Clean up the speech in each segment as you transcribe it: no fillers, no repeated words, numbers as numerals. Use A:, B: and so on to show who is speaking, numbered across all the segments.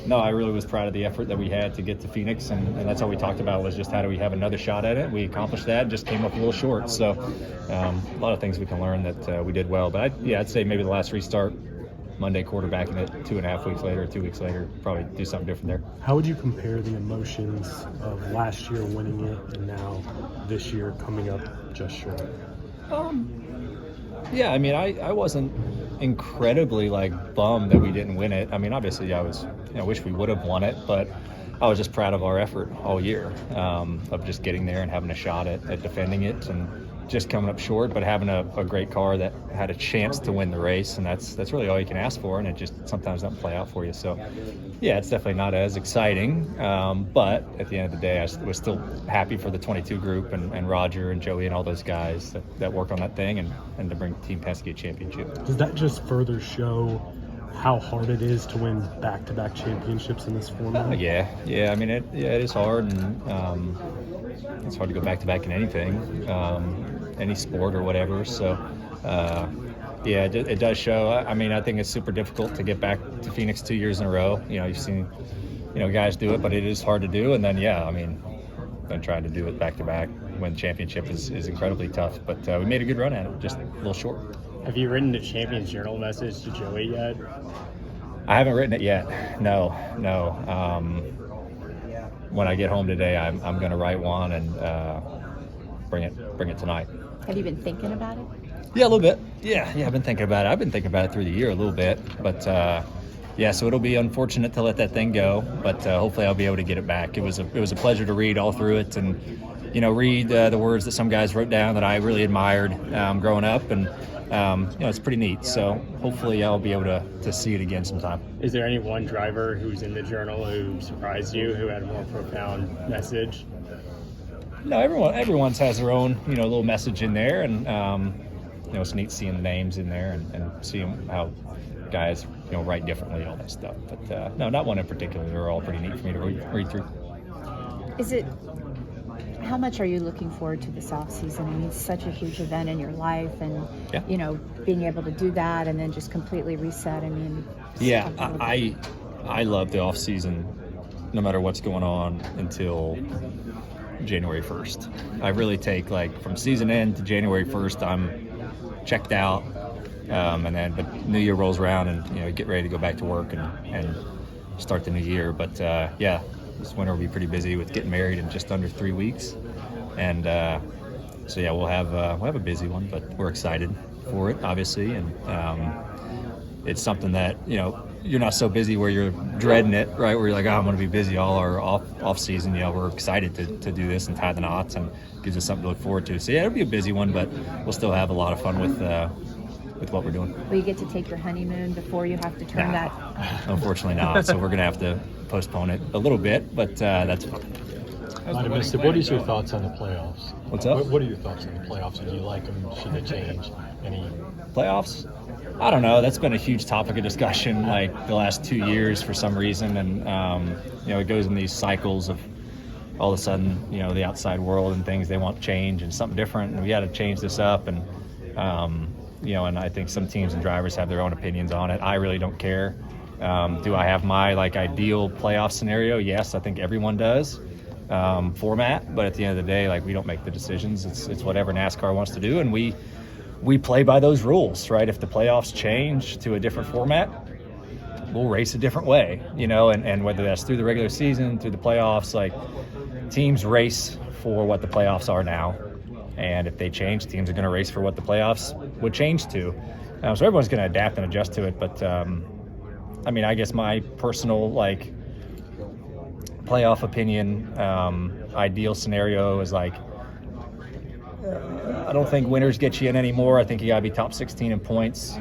A: No, I really was proud of the effort that we had to get to Phoenix, and that's all we talked about was just how do we have another shot at it. We accomplished that and just came up a little short. So a lot of things we can learn that we did well. But I'd say maybe the last restart, Monday quarterbacking it 2.5 weeks later, 2 weeks later, probably do something different there.
B: How would you compare the emotions of last year winning it and now this year coming up just short?
A: Yeah, I mean, I wasn't incredibly bummed that we didn't win it. I mean, obviously I wish we would have won it, but I was just proud of our effort all year, of just getting there and having a shot at defending it and just coming up short, but having a great car that had a chance to win the race, and that's really all you can ask for, and it just sometimes doesn't play out for you. So yeah, it's definitely not as exciting, but at the end of the day, I was still happy for the 22 group and Roger and Joey and all those guys that work on that thing and to bring Team Penske a championship.
B: Does that just further show how hard it is to win back-to-back championships in this format?
A: Yeah. I mean, it is hard, and it's hard to go back-to-back in anything, any sport or whatever. So, it does show. I mean, I think it's super difficult to get back to Phoenix 2 years in a row. You've seen, guys do it, but it is hard to do. And then, then trying to do it back-to-back, win the championship is incredibly tough. But we made a good run at it, just a little short.
C: Have you written a Champions Journal message to Joey yet?
A: I haven't written it yet. No. When I get home today, I'm going to write one and bring it tonight.
D: Have you been thinking about it?
A: Yeah, a little bit. Yeah, I've been thinking about it. I've been thinking about it through the year a little bit, but so it'll be unfortunate to let that thing go, but hopefully I'll be able to get it back. It was a pleasure to read all through it and read the words that some guys wrote down that I really admired growing up, and it's pretty neat. So hopefully I'll be able to see it again sometime.
C: Is there any one driver who's in the journal who surprised you, who had a more profound message?
A: No, everyone's has their own little message in there, and it's neat seeing the names in there and seeing how guys write differently, all that stuff. But no, not one in particular. They're all pretty neat for me to read through.
D: How much are you looking forward to this offseason? I mean, it's such a huge event in your life, and being able to do that and then just completely reset. I mean,
A: I love the offseason, no matter what's going on until January 1st. I really take from season end to January 1st, I'm checked out, but New Year rolls around and get ready to go back to work and start the new year. But this winter will be pretty busy with getting married in just under 3 weeks, and we'll have a busy one, but we're excited for it, obviously, and it's something that you're not so busy where you're dreading it, right? Where you're like, I'm going to be busy all our off season. We're excited to do this and tie the knots, and gives us something to look forward to. So it'll be a busy one, but we'll still have a lot of fun with what we're doing.
D: Will you get to take your honeymoon before you have to turn that?
A: Unfortunately not. So we're going to have to postpone it a little bit, but that's fun.
E: What is your thoughts on the playoffs?
A: What's up?
E: What are your thoughts on the playoffs? Do you like them? Should they change? Any
A: playoffs? I don't know. That's been a huge topic of discussion the last 2 years for some reason, and it goes in these cycles of all of a sudden the outside world and things, they want change and something different, and we got to change this up, and and I think some teams and drivers have their own opinions on it. I really don't care. Do I have my ideal playoff scenario? Yes, I think everyone does. Format, but at the end of the day, we don't make the decisions. It's whatever NASCAR wants to do, and we play by those rules, right? If the playoffs change to a different format, we'll race a different way, and whether that's through the regular season, through the playoffs, teams race for what the playoffs are now, and if they change, teams are going to race for what the playoffs would change to. So everyone's going to adapt and adjust to it, but I guess my personal playoff opinion, ideal scenario is I don't think winners get you in anymore. I think you got to be top 16 in points.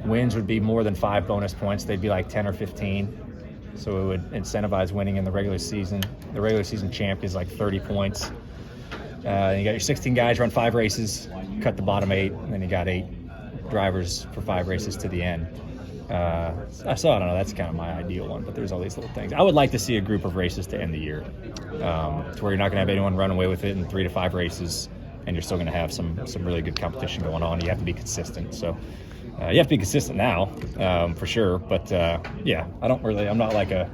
A: Wins would be more than 5 bonus points. They'd be 10 or 15. So it would incentivize winning in the regular season. The regular season champ is 30 points. You got your 16 guys run 5 races, cut the bottom 8, and then you got 8 drivers for 5 races to the end. So I don't know, that's kind of my ideal one, but there's all these little things. I would like to see a group of races to end the year, to where you're not going to have anyone run away with it in 3 to 5 races, and you're still going to have some really good competition going on. You have to be consistent. So you have to be consistent now, for sure. But yeah, I'm not like a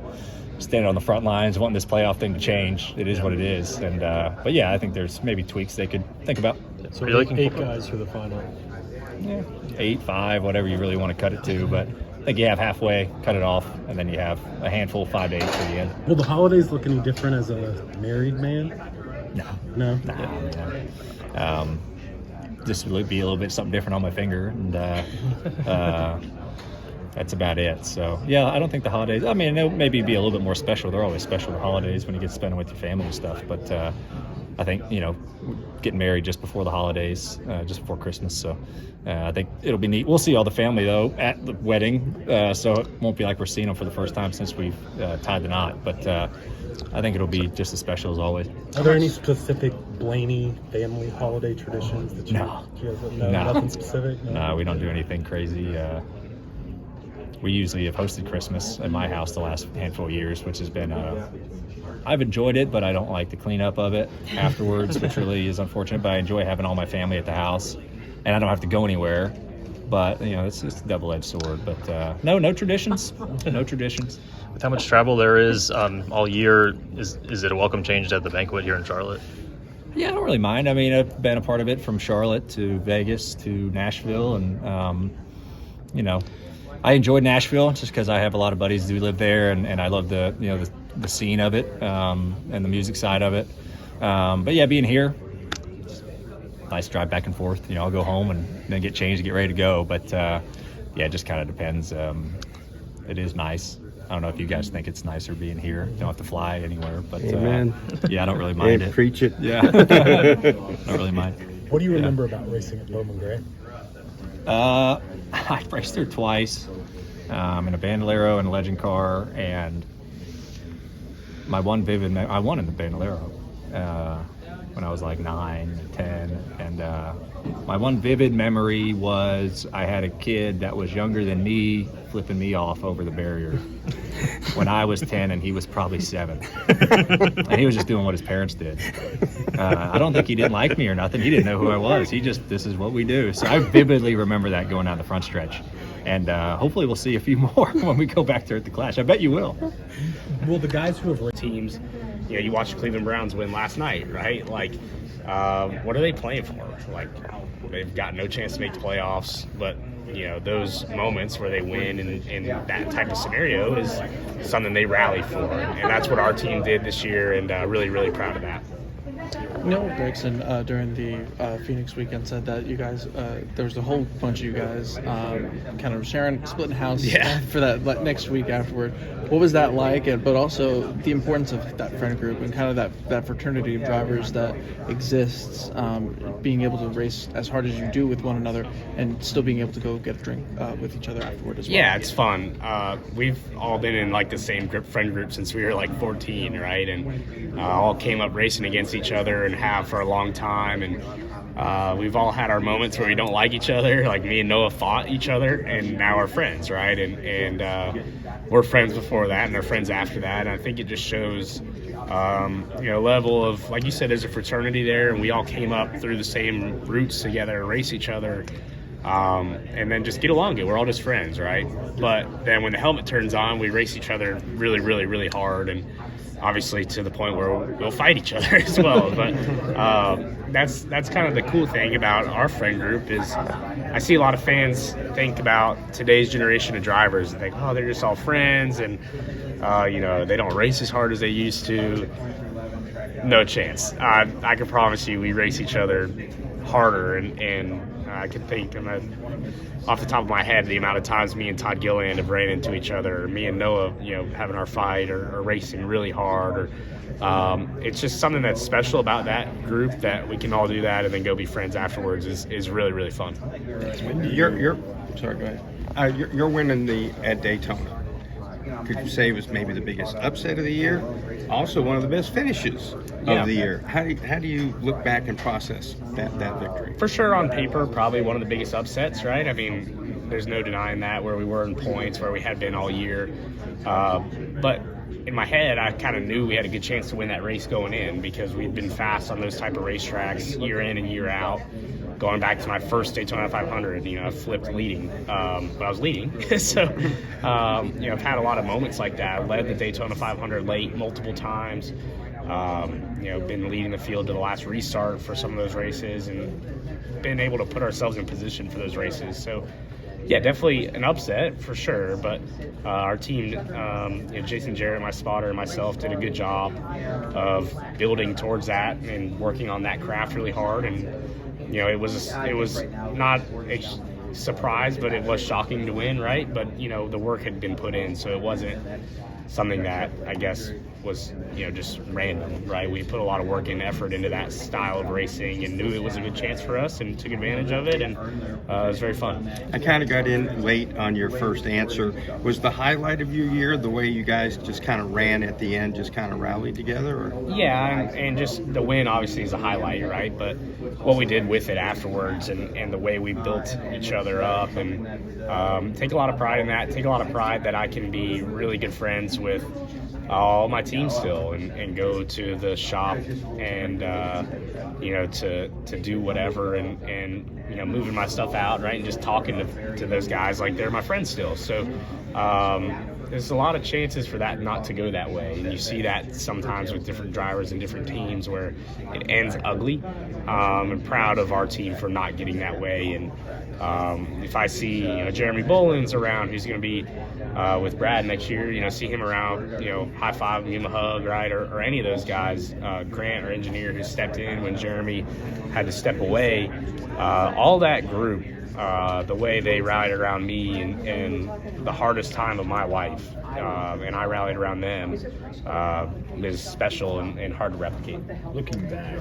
A: standing on the front lines wanting this playoff thing to change. It is what it is. And but yeah, I think there's maybe tweaks they could think about.
B: So
E: Are you looking
B: eight
E: for-
B: guys for the final.
A: Yeah, 8, 5, whatever you really want to cut it to. But I think you have halfway, cut it off, and then you have a handful, 5 to 8 for the end.
B: Will the holidays look any different as a married man? No.
A: Just would be a little bit something different on my finger, and that's about it. So yeah, I don't think the holidays. I mean, they'll maybe be a little bit more special. They're always special, the holidays, when you get spending with your family and stuff. But I think getting married just before the holidays, just before Christmas. So I think it'll be neat. We'll see all the family though at the wedding, so it won't be like we're seeing them for the first time since we've tied the knot. But I think it'll be just as special as always.
B: Are there any specific Blaney family holiday traditions that you
A: No.
B: guys
A: No.
B: nothing specific?
A: No, we don't do anything crazy. We usually have hosted Christmas at my house the last handful of years, which has been I've enjoyed it, but I don't like the cleanup of it afterwards, which really is unfortunate. But I enjoy having all my family at the house, and I don't have to go anywhere. But it's just a double-edged sword. But no traditions. No traditions.
E: With how much travel there is all year, is it a welcome change to have the banquet here in Charlotte?
A: Yeah, I don't really mind. I mean, I've been a part of it from Charlotte to Vegas to Nashville, and I enjoyed Nashville just because I have a lot of buddies who live there, and I love the scene of it, and the music side of it. But yeah, being here, nice drive back and forth. I'll go home and then get changed and get ready to go. But yeah, it just kind of depends. It is nice. I don't know if you guys think it's nicer being here. You don't have to fly anywhere, but yeah, I don't really mind it.
F: Preach it.
A: Yeah, don't really mind.
B: What do you remember about racing at Bowman Gray?
A: I raced there twice, in a Bandolero and a Legend car, and my one vivid I won in the Bandolero when I was like 9, 10, and my one vivid memory was I had a kid that was younger than me flipping me off over the barrier when I was 10 and he was probably 7, and he was just doing what his parents did. I don't think he didn't like me or nothing. He didn't know who I was. This is what we do. So I vividly remember that going down the front stretch, and hopefully we'll see a few more when we go back there at the Clash. I bet you will.
B: Will the guys who have raced
C: Teams, you watched the Cleveland Browns win last night, right? Like, what are they playing for? Like, they've got no chance to make the playoffs, but those moments where they win in that type of scenario is something they rally for, and that's what our team did this year, and really, really proud of that.
G: Noah Gregson during the Phoenix weekend said that you guys, there was a whole bunch of you guys kind of splitting house for that next week afterward. What was that like? But also the importance of that friend group and kind of that fraternity of drivers that exists, being able to race as hard as you do with one another and still being able to go get a drink with each other afterward as well.
C: Yeah, it's fun. We've all been in like the same friend group since we were like 14, right? And all came up racing against each other and have for a long time, and we've all had our moments where we don't like each other. Like me and Noah fought each other, and now we're friends, right? And we're friends before that, and they're friends after that. And I think it just shows, level of, like you said, there's a fraternity there, and we all came up through the same routes together, race each other, and then just get along good. We're all just friends, right? But then when the helmet turns on, we race each other really, really, really hard, and obviously to the point where we'll fight each other as well. But that's kind of the cool thing about our friend group is I see a lot of fans think about today's generation of drivers and think, oh, they're just all friends and they don't race as hard as they used to. No chance. I can promise you we race each other harder, and I can think off the top of my head the amount of times me and Todd Gilliland have ran into each other, or me and Noah, having our fight or racing really hard, or it's just something that's special about that group that we can all do that and then go be friends afterwards is really, really fun.
F: Sorry, go ahead. You're winning at Daytona. Could you say it was maybe the biggest upset of the year? Also one of the best finishes of the year. How do you look back and process that victory?
C: For sure, on paper, probably one of the biggest upsets, right? I mean, there's no denying that, where we were in points, where we had been all year. But in my head, I kind of knew we had a good chance to win that race going in because we'd been fast on those type of racetracks year in and year out. going back to my first Daytona 500, I flipped leading, but I was leading. So, I've had a lot of moments like that. I led the Daytona 500 late multiple times. Been leading the field to the last restart for some of those races and been able to put ourselves in position for those races. So, yeah, definitely an upset for sure. But our team, Jason Jarrett, my spotter, and myself did a good job of building towards that and working on that craft really hard. And it was not a surprise, but it was shocking to win, right? But the work had been put in, so it wasn't something that I guess was just random, right? We put a lot of work and effort into that style of racing and knew it was a good chance for us and took advantage of it, and it was very fun.
F: I kind of got in late on your first answer. Was the highlight of your year the way you guys just kind of ran at the end, just kind of rallied together? Or?
C: Yeah, and just the win obviously is a highlight, right? But what we did with it afterwards and the way we built each other up, and take a lot of pride in that. Take a lot of pride that I can be really good friends with all my team still and go to the shop and to do whatever and moving my stuff out, right, and just talking to those guys like they're my friends still. So there's a lot of chances for that not to go that way, and you see that sometimes with different drivers and different teams where it ends ugly. I'm proud of our team for not getting that way, and if I see Jeremy Boland's around, who's going to be with Brad next year, see him around, high five, give him a hug, right, or any of those guys, Grant, our engineer, who stepped in when Jeremy had to step away, all that group, the way they rallied around me and the hardest time of my life, and I rallied around them, is special and hard to replicate.
H: Looking back,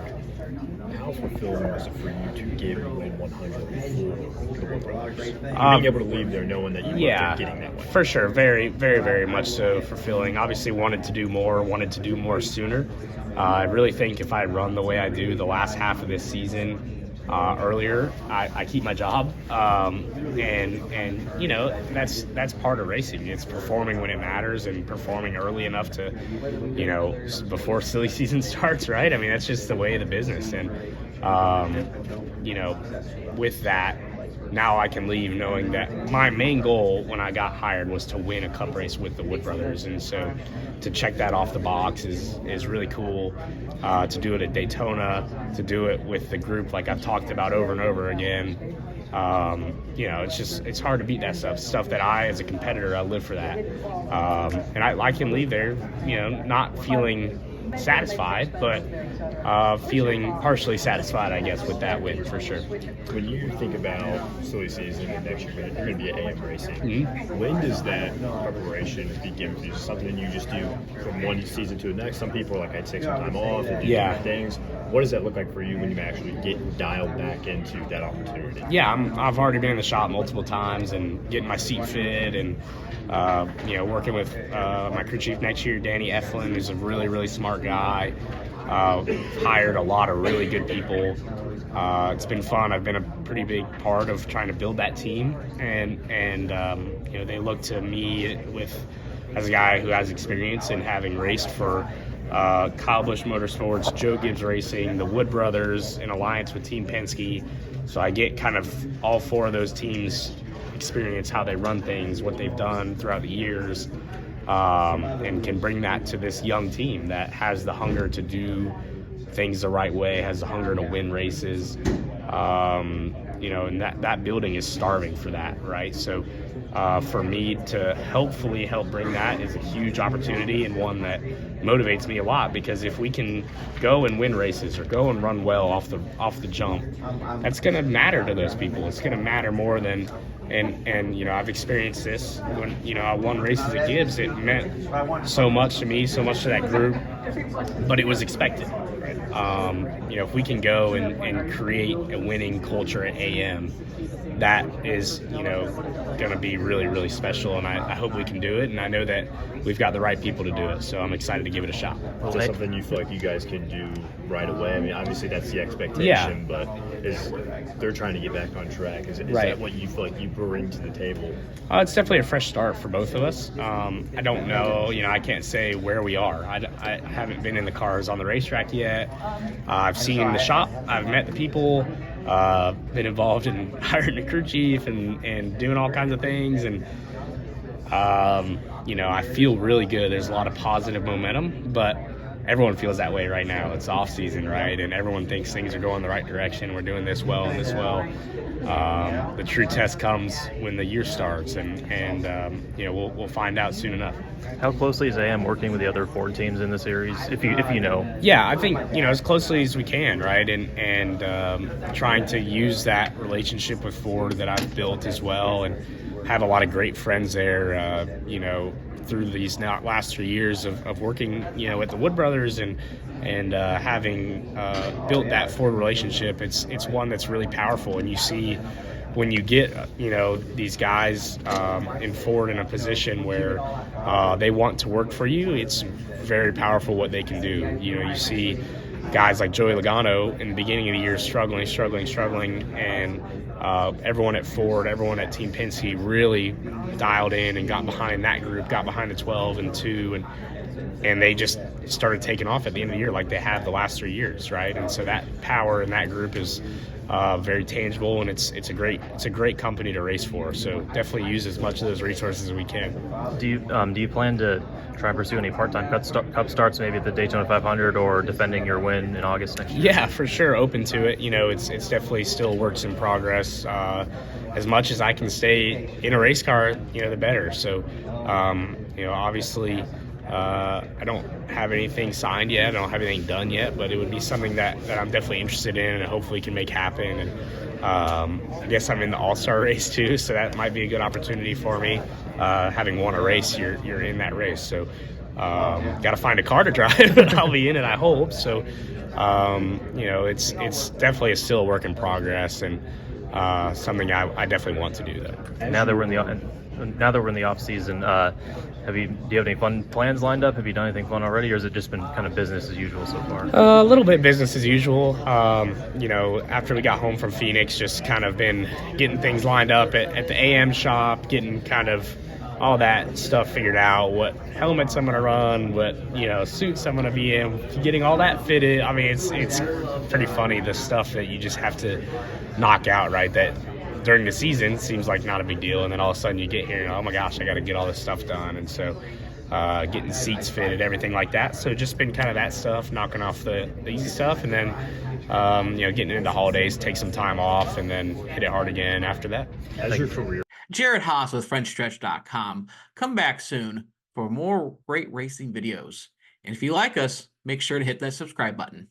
H: how fulfilling was it for you to give away 100 before the Wood Brothers? Being able to leave there knowing that you weren't getting that way.
C: For sure. Very, very, very much so fulfilling. Obviously wanted to do more sooner. I really think if I run the way I do the last half of this season earlier, I keep my job. And that's part of racing. It's performing when it matters and performing early enough to, before silly season starts, right? I mean, that's just the way of the business. And, with that, now I can leave knowing that my main goal when I got hired was to win a cup race with the Wood Brothers. And so to check that off the box is really cool. To do it at Daytona, to do it with the group like I've talked about over and over again. It's hard to beat that stuff that I, as a competitor, I live for that. And I can leave there, not feeling satisfied, but feeling partially satisfied, I guess, with that win for sure.
H: When you think about silly season and next year, you're going to be at AM racing.
C: Mm-hmm.
H: When does that preparation begin for you? Is it something you just do from one season to the next? Some people are like, I'd take some time off and do different things. What does that look like for you when you actually get dialed back into that opportunity?
C: Yeah, I've already been in the shop multiple times and getting my seat fit and working with my crew chief next year, Danny Eflin, who's a really, really smart guy. Hired a lot of really good people. It's been fun. I've been a pretty big part of trying to build that team, and they look to me as a guy who has experience in having raced for Kyle Busch Motorsports, Joe Gibbs Racing, the Wood Brothers, in alliance with Team Penske. So I get kind of all four of those teams' experience, how they run things, what they've done throughout the years. And can bring that to this young team that has the hunger to do things the right way, has the hunger to win races, and that building is starving for that, right? So for me to hopefully help bring that is a huge opportunity and one that motivates me a lot, because if we can go and win races or go and run well off the jump, that's going to matter to those people. It's going to matter more than and I've experienced this when I won races at Gibbs. It meant so much to me, so much to that group, but it was expected. If we can go and create a winning culture at AM, that is going to be really, really special, and I hope we can do it, and I know that we've got the right people to do it, so I'm excited to give it a shot.
H: Is that something you feel like you guys can do right away? I mean, obviously that's the expectation, but they're trying to get back on track. Is that what you feel like you bring to the table?
C: It's definitely a fresh start for both of us. I don't know, I can't say where we are. I haven't been in the cars on the racetrack yet. I've seen the shop, I've met the people, been involved in hiring a crew chief and doing all kinds of things. And, I feel really good. There's a lot of positive momentum, but everyone feels that way right now. It's off season, right? And everyone thinks things are going the right direction. We're doing this well and this well. The true test comes when the year starts, and we'll find out soon enough.
E: How closely is AM working with the other Ford teams in the series, if you know?
C: Yeah, I think as closely as we can, right? And trying to use that relationship with Ford that I've built as well, and have a lot of great friends there. Through these last 3 years of working, at the Wood Brothers and having built that Ford relationship, it's one that's really powerful. And you see when you get these guys in Ford in a position where they want to work for you, it's very powerful what they can do. You see guys like Joey Logano in the beginning of the year struggling, and everyone at Ford, everyone at Team Penske really dialed in and got behind that group, got behind the 12 and 2, and they just started taking off at the end of the year like they have the last 3 years, right? And so that power in that group is very tangible, and it's a great company to race for. So definitely use as much of those resources as we can.
E: Do you plan to try and pursue any part-time Cup starts, maybe at the Daytona 500 or defending your win in August next year?
C: Yeah, for sure, open to it. It's definitely still works in progress. As much as I can stay in a race car, the better. So, obviously, I don't have anything signed yet. I don't have anything done yet, but it would be something that I'm definitely interested in and hopefully can make happen. And I guess I'm in the All-Star race too, so that might be a good opportunity for me. Having won a race, you're in that race. So got to find a car to drive, but I'll be in it, I hope. So, it's definitely still a work in progress, and something I definitely want to do that.
E: Now that we're in the off season, do you have any fun plans lined up? Have you done anything fun already, or has it just been kind of business as usual so far?
C: A little bit business as usual. After we got home from Phoenix, just kind of been getting things lined up at the AM shop, getting kind of all that stuff figured out, what helmets I'm going to run, what suits I'm going to be in, getting all that fitted. I mean, it's pretty funny, the stuff that you just have to knock out, right? That during the season seems like not a big deal, and then all of a sudden you get here and, oh my gosh, I got to get all this stuff done. And so getting seats fitted, everything like that. So just been kind of that stuff, knocking off the easy stuff, and then getting into holidays, take some time off, and then hit it hard again after that.
H: As your career.
I: Jared Haas with Frontstretch.com. Come back soon for more great racing videos. And if you like us, make sure to hit that subscribe button.